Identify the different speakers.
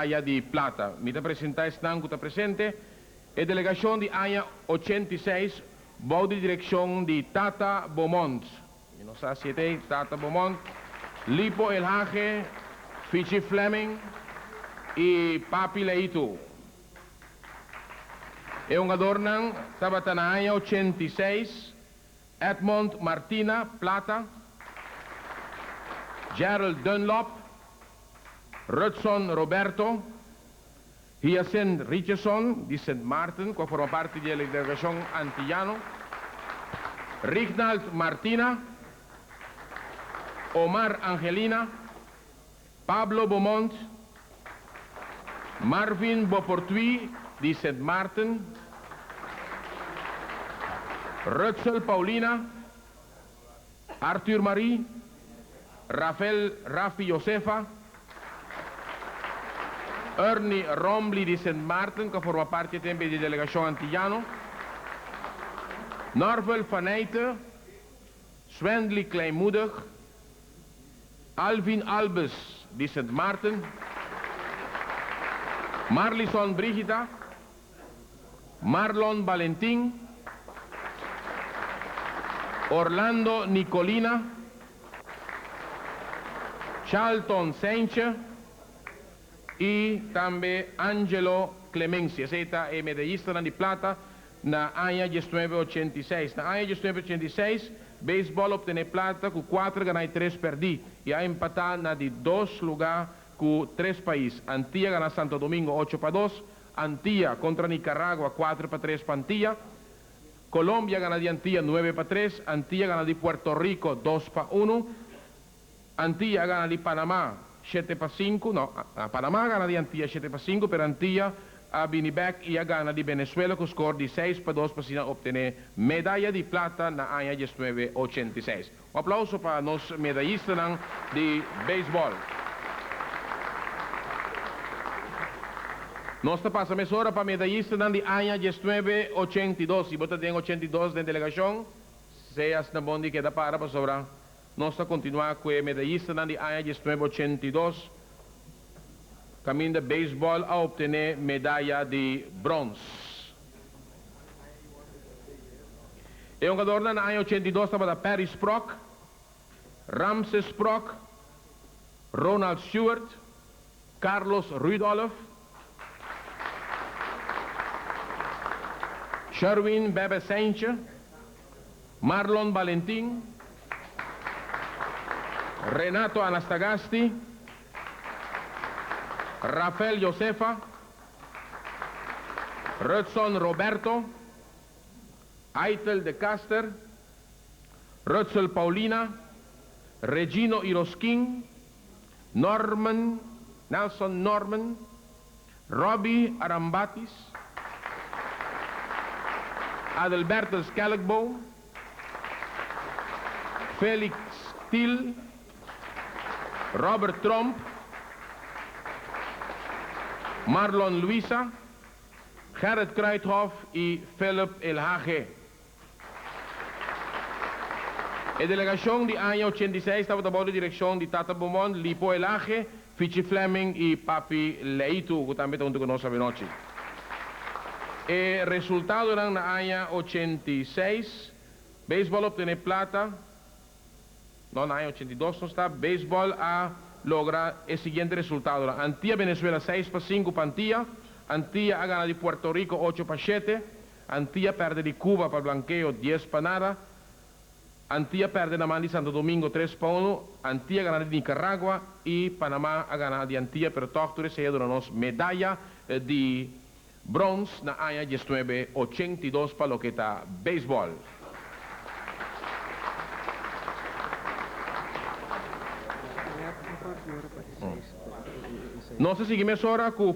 Speaker 1: medalla de plata. Me apresentar están que está presente. A delegação de ANHA 86, baú de direção de Tata Beaumont. Não sei se é Tata Beaumont, Lipo El Hage, Fichi Fleming e Papi Leito. E um adornan, estava na ANHA 86, Edmond Martina, plata, Gerald Dunlop, Rudson Roberto, Hyacinth Richardson, de St. Martin, que forma parte da delegação antillano, Rignald Martina, Omar Angelina, Pablo Beaumont, Marvin Beauportui, de St. Martin, Rutzel Paulina, Arthur Marie, Rafi Josefa, Ernie Rombly de St. Martin, que forma parte também da delegação antillano, Norvel van Eyte, Swendley Kleinmoedig, Alvin Albes de St. Martin, Marlison Brigida, Marlon Valentin, Orlando Nicolina, Charlton Sainche e também Angelo Clemencia. Esta é medallista de plata na ANHA 1986. Na ANHA 1986, beisebol obteve plata com 4 ganhar e 3 perdi. E a empatar na de 2 lugares com 3 países. Antilla ganha Santo Domingo 8-2, Antilla contra Nicaragua 4-3 para Antilla, Colômbia ganha de Antilla 9-3, Antilla ganha de Puerto Rico 2-1, Antilla ganha de Panamá 7-5, no, Panamá ganha de Antilla 7-5, per Antilla a Binibac e a ganha de Venezuela com score de 6-2 para obter medalha de plata na ANHA 1986. Um aplauso para os medalhistas de beisebol. Nós passamos agora para medalhista de ANHA 1982. Se você tem 82 de delegação, se as na bondi queda para sobrar. Nós continuar com a medalhista de ANHA 1982. Caminho de beisebol a obter medalha de bronze. E um jogador na ANHA 82 estava da Perry Sprock, Ramses Sprock, Ronald Stewart, Carlos Rudolph, Sherwin Bebe Sainche, Marlon Valentin, Renato Anastagasti, Rafael Josefa, Rudson Roberto, Aitel de Caster, Rutzel Paulina, Regino Iroskin, Nelson Norman, Robbie Arambatis, Adalberto Scalagbo, Felix Thiel, Robert Trump, Marlon Luisa, Gerrit Kruithof e Philip El Hage. A delegação de ANHA 86 estava da boa direção de Tata Beaumont, Lipo El Hage, Fichi Fleming e Papi Leito, que também estão conosco esta noite. O resultado era na ANHA 86, beisebol obteve plata, não na ANHA 82 não está, beisebol a lograr o seguinte resultado. Antilla Venezuela 6-5 para Antilla, Antilla a gana de Puerto Rico 8-7, Antilla perde de Cuba para blanqueo 10-0, Antilla perde na mão de Santo Domingo 3-1, Antilla gana de Nicaragua e Panamá a gana de Antilla, pero todos recebem nos medalha de bronze na ANHA 1982 para o que está beisebol. Nós seguimos agora com